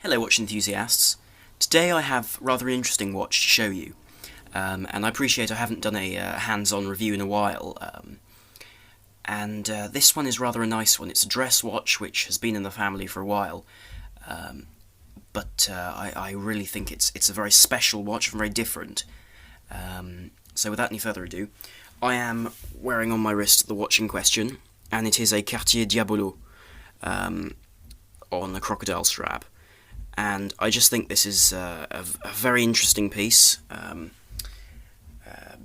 Hello watch enthusiasts. Today I have rather an interesting watch to show you, and I appreciate I haven't done a hands-on review in a while, this one is rather a nice one. It's a dress watch which has been in the family for a while, but I really think it's a very special watch and very different. So without any further ado, I am wearing on my wrist the watch in question, and it is a Cartier Diabolo on a crocodile strap. And I just think this is a very interesting piece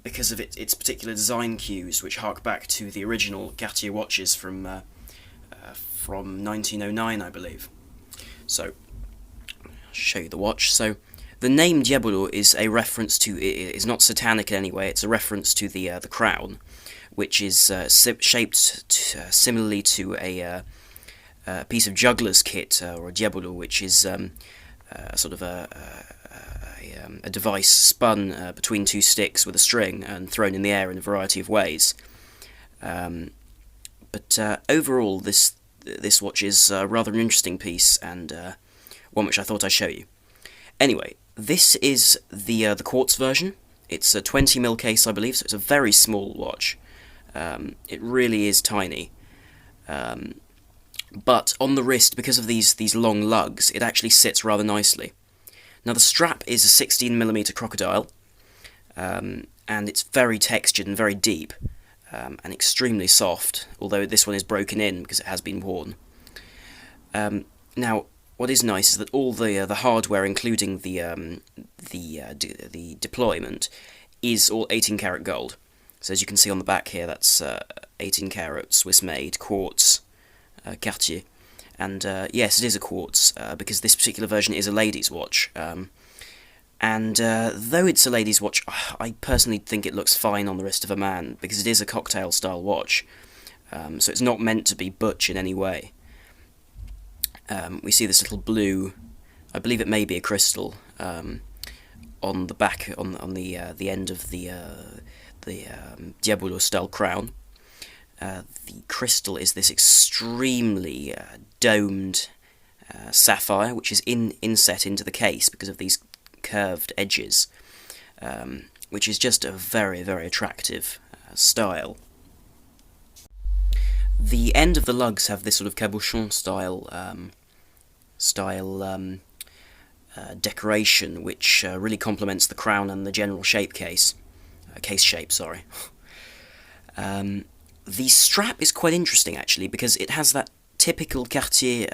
because of its particular design cues, which hark back to the original Cartier watches from 1909, I believe. So, I'll show you the watch. So, the name Diabolo is a reference to, it is not satanic in any way, it's a reference to the crown, which is shaped similarly to a piece of juggler's kit, or a diabolo, which is sort of a device spun between two sticks with a string and thrown in the air in a variety of ways. But overall, this watch is rather an interesting piece, and one which I thought I'd show you. Anyway, this is the quartz version. It's a 20mm case, I believe, so it's a very small watch. It really is tiny. But on the wrist, because of these long lugs, it actually sits rather nicely. Now the strap is a 16mm crocodile, and it's very textured and very deep, and extremely soft, although this one is broken in because it has been worn. Now, what is nice is that all the hardware, including the deployment, is all 18-karat gold. So as you can see on the back here, that's 18-karat Swiss-made quartz. Cartier, and yes, it is a quartz, because this particular version is a lady's watch, though it's a lady's watch, I personally think it looks fine on the wrist of a man, because it is a cocktail-style watch, so it's not meant to be butch in any way. We see this little blue, I believe it may be a crystal, on the back, on the end of the Diabolo-style crown. The crystal is this extremely domed sapphire, which is inset into the case because of these curved edges, which is just a very, very attractive style. The end of the lugs have this sort of cabochon style decoration, which really complements the crown and the general case shape, sorry. The strap is quite interesting, actually, because it has that typical Cartier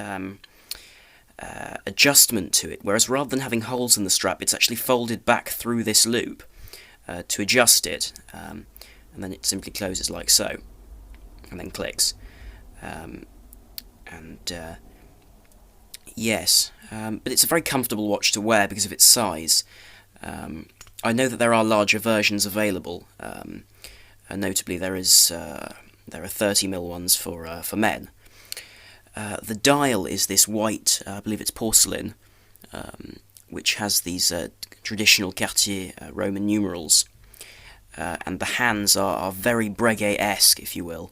adjustment to it, whereas rather than having holes in the strap, it's actually folded back through this loop to adjust it, and then it simply closes like so, and then clicks. Yes, but it's a very comfortable watch to wear because of its size. I know that there are larger versions available. Notably, there are 30mm ones for men. The dial is this white, I believe it's porcelain, which has these traditional Cartier Roman numerals, and the hands are very Breguet-esque, if you will,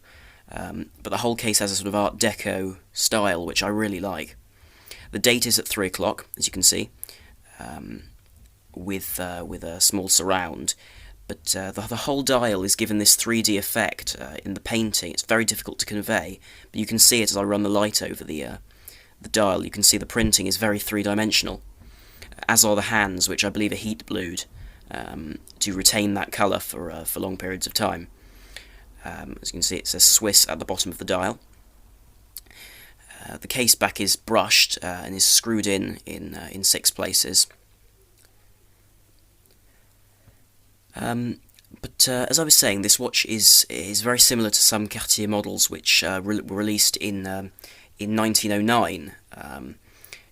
but the whole case has a sort of Art Deco style, which I really like. The date is at 3 o'clock, as you can see, with a small surround. But the whole dial is given this 3D effect in the painting. It's very difficult to convey, but you can see it as I run the light over the dial. You can see the printing is very three-dimensional, as are the hands, which I believe are heat blued to retain that colour for long periods of time. As you can see, it says Swiss at the bottom of the dial. The case back is brushed and is screwed in 6 places. But as I was saying, this watch is very similar to some Cartier models which were released in 1909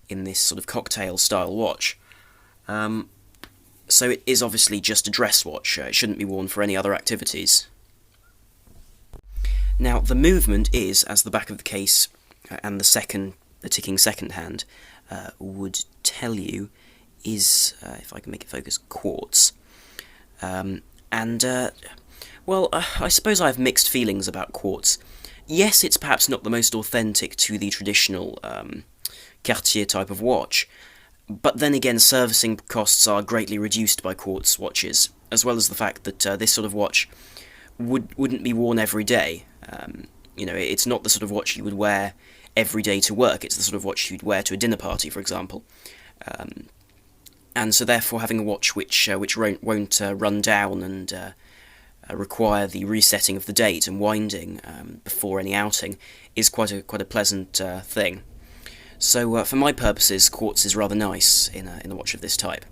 in this sort of cocktail-style watch. So it is obviously just a dress watch. It shouldn't be worn for any other activities. Now, the movement is, as the back of the case and the ticking second hand would tell you, is, if I can make it focus, quartz. Well, I suppose I have mixed feelings about quartz. Yes, it's perhaps not the most authentic to the traditional Cartier type of watch, But then again, servicing costs are greatly reduced by quartz watches, as well as the fact that this sort of watch wouldn't be worn every day. It's not the sort of watch you would wear every day to work. It's the sort of watch you'd wear to a dinner party, for example. And so, therefore, having a watch which won't run down and require the resetting of the date and winding before any outing is quite a pleasant thing. So, for my purposes, quartz is rather nice in a watch of this type.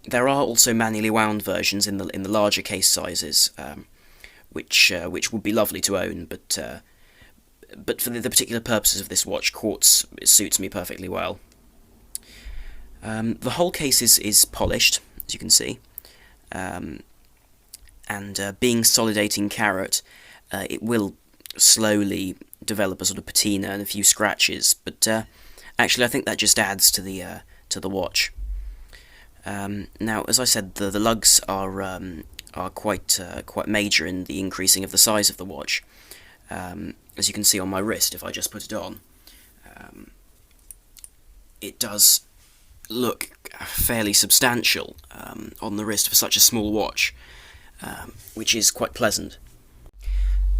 There are also manually wound versions in the larger case sizes, which would be lovely to own, but for the particular purposes of this watch, quartz suits me perfectly well. The whole case is polished, as you can see, and being solid 18 carat, it will slowly develop a sort of patina and a few scratches, but actually I think that just adds to the watch. Now, as I said, the lugs are quite major in the increasing of the size of the watch. As you can see on my wrist, if I just put it on, it does look fairly substantial on the wrist for such a small watch, which is quite pleasant.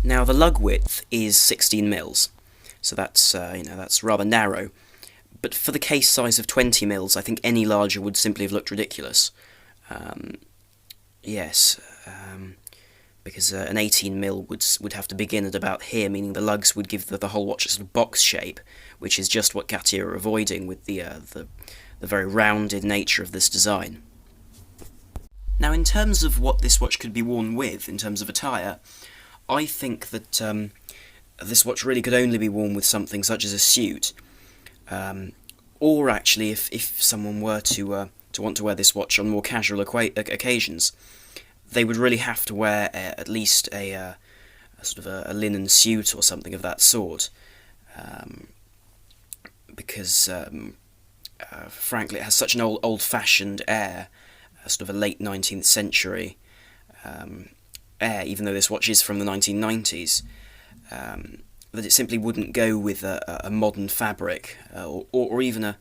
Now, the lug width is 16 mils, so that's rather narrow. But for the case size of 20 mils, I think any larger would simply have looked ridiculous. Because an 18 mil would have to begin at about here, meaning the lugs would give the whole watch a sort of box shape, which is just what Cartier are avoiding with the very rounded nature of this design. Now, in terms of what this watch could be worn with, in terms of attire, I think that this watch really could only be worn with something such as a suit, or actually, if someone were to want to wear this watch on more casual occasions, they would really have to wear at least a sort of a linen suit or something of that sort, because frankly it has such an old-fashioned air, sort of a late 19th century air, even though this watch is from the 1990s, that it simply wouldn't go with a modern fabric, or even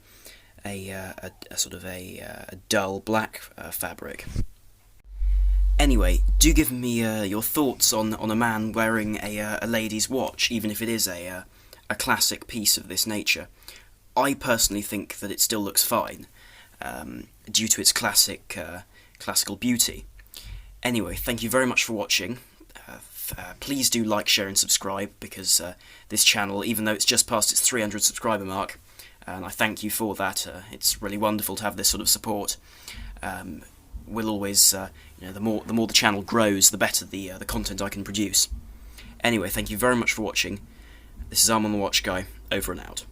a sort of a dull black fabric. Anyway, do give me your thoughts on a man wearing a lady's watch, even if it is a classic piece of this nature. I personally think that it still looks fine, due to its classical beauty. Anyway, thank you very much for watching. Please do like, share and subscribe, because this channel, even though it's just past its 300 subscriber mark, and I thank you for that, it's really wonderful to have this sort of support. We'll always, the more the channel grows, the better the content I can produce. Anyway, thank you very much for watching. This is Arm on the Watch Guy, over and out.